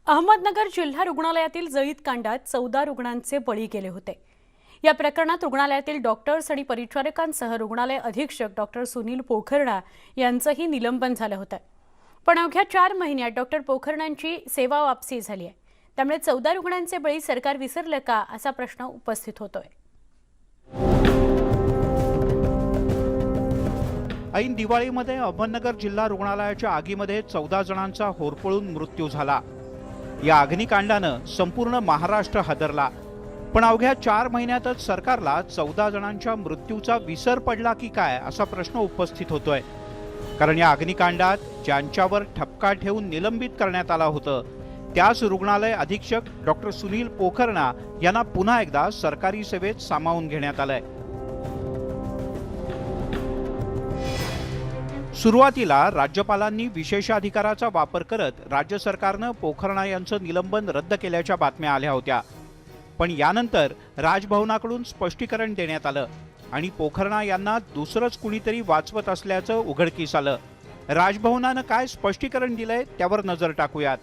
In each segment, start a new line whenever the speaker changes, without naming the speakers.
अहमदनगर जिल्हा रुग्णालयातील जळीत कांडात 14 रुग्णांचे बळी गेले होते। या प्रकरणात रुग्णालयातील डॉक्टर्स आणि परिचारकांसह रुग्णालय अधीक्षक डॉक्टर सुनील पोखरणा यांचंही निलंबन झालं होतं। पण अवघ्या 4 महिन्यात डॉक्टर पोखरणांची सेवा वापसी झाली आहे। त्यामुळे 14 रुग्णांचे बळी सरकार विसरलं का असा प्रश्न उपस्थित होतोय।
ऐन दिवाळीमध्ये अहमदनगर जिल्हा रुग्णालयाच्या आगीमध्ये 14 जणांचा होरपळून मृत्यू झाला। या अग्निकांडानं संपूर्ण महाराष्ट्र हादरला। पण अवघ्या 4 महिन्यातच सरकारला 14 जणांच्या मृत्यूचा विसर पडला की काय असा प्रश्न उपस्थित होतोय। कारण या अग्निकांडात ज्यांच्यावर ठपका ठेवून निलंबित करण्यात आला होतं त्याच रुग्णालय अधीक्षक डॉक्टर सुनील पोखरणा यांना पुन्हा एकदा सरकारी सेवेत सामावून घेण्यात आलंय। सुरुवातीला राज्यपालांनी विशेषाधिकाराचा वापर करत राज्य सरकारनं पोखरणा यांचं निलंबन रद्द केल्याच्या बातम्या आल्या होत्या। पण यानंतर राजभवनाकडून स्पष्टीकरण देण्यात आलं आणि पोखरणा यांना दुसरंच कुणीतरी वाचवत असल्याचं उघडकीस आलं। राजभवनानं काय स्पष्टीकरण दिलंय त्यावर नजर टाकूयात।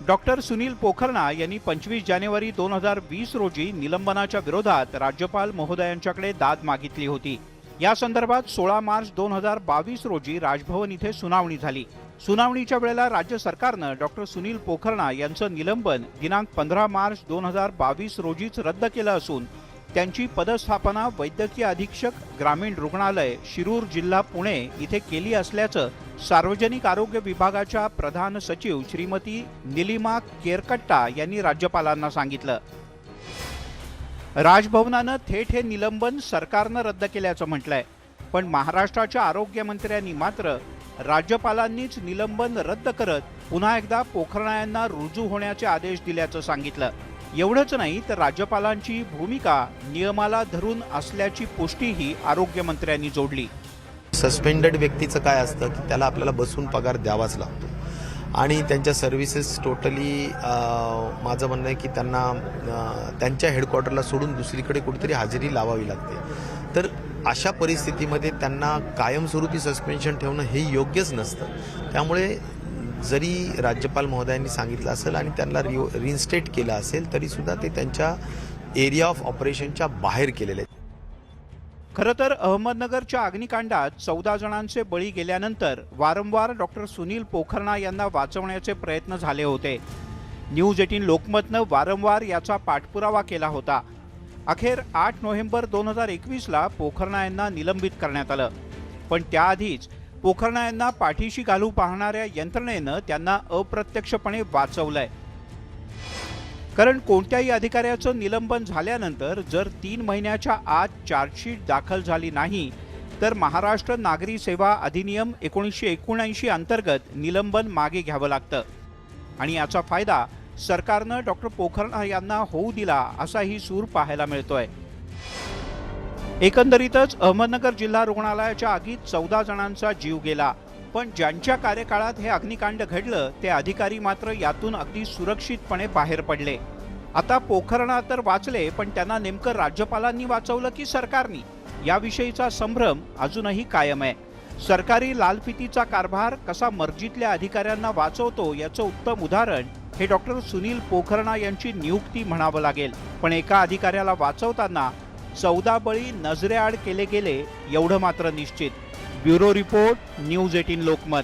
डॉक्टर सुनील पोखरणा यांनी 25 जानेवारी 2020 रोजी निलंबनाच्या विरोधात राज्यपाल महोदयांच्याकडे दाद मागितली होती। या संदर्भात 16 मार्च 2022 रोजी राजभवन इथे सुनावणी झाली। सुनावणीच्या वेळेला राज्य सरकारनं डॉक्टर सुनील पोखरणा यांचं निलंबन दिनांक 15 मार्च 2022 रोजीच रद्द केलं असून त्यांची पदस्थापना वैद्यकीय अधीक्षक ग्रामीण रुग्णालय शिरूर जिल्हा पुणे इथे केली असल्याचं सार्वजनिक आरोग्य विभागाच्या प्रधान सचिव श्रीमती निलिमा केरकट्टा यांनी राज्यपालांना सांगितलं। राजभवनानं थेट हे निलंबन सरकारनं रद्द केल्याचं म्हटलंय। पण महाराष्ट्राच्या आरोग्य मंत्र्यांनी मात्र राज्यपालांनीच निलंबन रद्द करत पुन्हा एकदा पोखरणा यांना रुजू होण्याचे आदेश दिल्याचं सांगितलं। एवढंच नाही तर राज्यपालांची भूमिका नियमाला धरून असल्याची पुष्टीही आरोग्य मंत्र्यांनी जोडली।
सस्पेंडेड व्यक्तीचं काय असतं की त्याला आपल्याला बसून पगार द्यावाच लागतो आणि त्यांच्या सर्व्हिसेस टोटली माझं म्हणणं आहे की त्यांना त्यांच्या हेडक्वार्टरला सोडून दुसरीकडे कुठेतरी हजेरी लावावी लागते। तर अशा परिस्थितीमध्ये त्यांना कायमस्वरूपी सस्पेन्शन ठेवणं हे योग्यच नसतं। त्यामुळे जरी राज्यपाल महोदयांनी सांगितलं असेल आणि त्यांना रिइन्स्टेट केलं असेल तरी सुद्धा ते त्यांच्या एरिया ऑफ ऑपरेशनच्या बाहेर केलेले आहेत।
खरं तर अहमदनगरच्या अग्निकांडात 14 जणांचे बळी गेल्यानंतर वारंवार डॉक्टर सुनील पोखरणा यांना वाचवण्याचे प्रयत्न झाले होते। न्यूज 18 लोकमतनं वारंवार याचा पाठपुरावा केला होता। अखेर 8 नोव्हेंबर 2021 ला पोखरणा यांना निलंबित करण्यात आलं। पण त्याआधीच पोखरणा यांना पाठीशी घालू पाहणाऱ्या यंत्रणेनं त्यांना अप्रत्यक्षपणे वाचवलंय। कारण कोणत्याही अधिकाऱ्याचं निलंबन झाल्यानंतर जर 3 महिन्याच्या आत चार्जशीट दाखल झाली नाही तर महाराष्ट्र नागरी सेवा अधिनियम 1979 अंतर्गत निलंबन मागे घ्यावं लागतं आणि याचा फायदा सरकारनं डॉक्टर पोखरणा यांना होऊ दिला असाही सूर पाहायला मिळतोय। एकंदरीतच अहमदनगर जिल्हा रुग्णालयाच्या आगीत 14 जणांचा जीव गेला। पण ज्यांच्या कार्यकाळात हे अग्निकांड घडलं ते अधिकारी मात्र यातून अगदी सुरक्षितपणे बाहेर पडले। आता पोखरणा तर वाचले पण त्यांना नेमकं राज्यपालांनी वाचवलं की सरकारनी याविषयीचा संभ्रम अजूनही कायम आहे। सरकारी लालफितीचा कारभार कसा मर्जीतल्या अधिकाऱ्यांना वाचवतो याचं उत्तम उदाहरण हे डॉक्टर सुनील पोखरणा यांची नियुक्ती म्हणावं लागेल। पण एका अधिकाऱ्याला वाचवताना 14 बळी नजरेआड केले गेले एवढं मात्र निश्चित। Bureau report, news 18 Lokmat.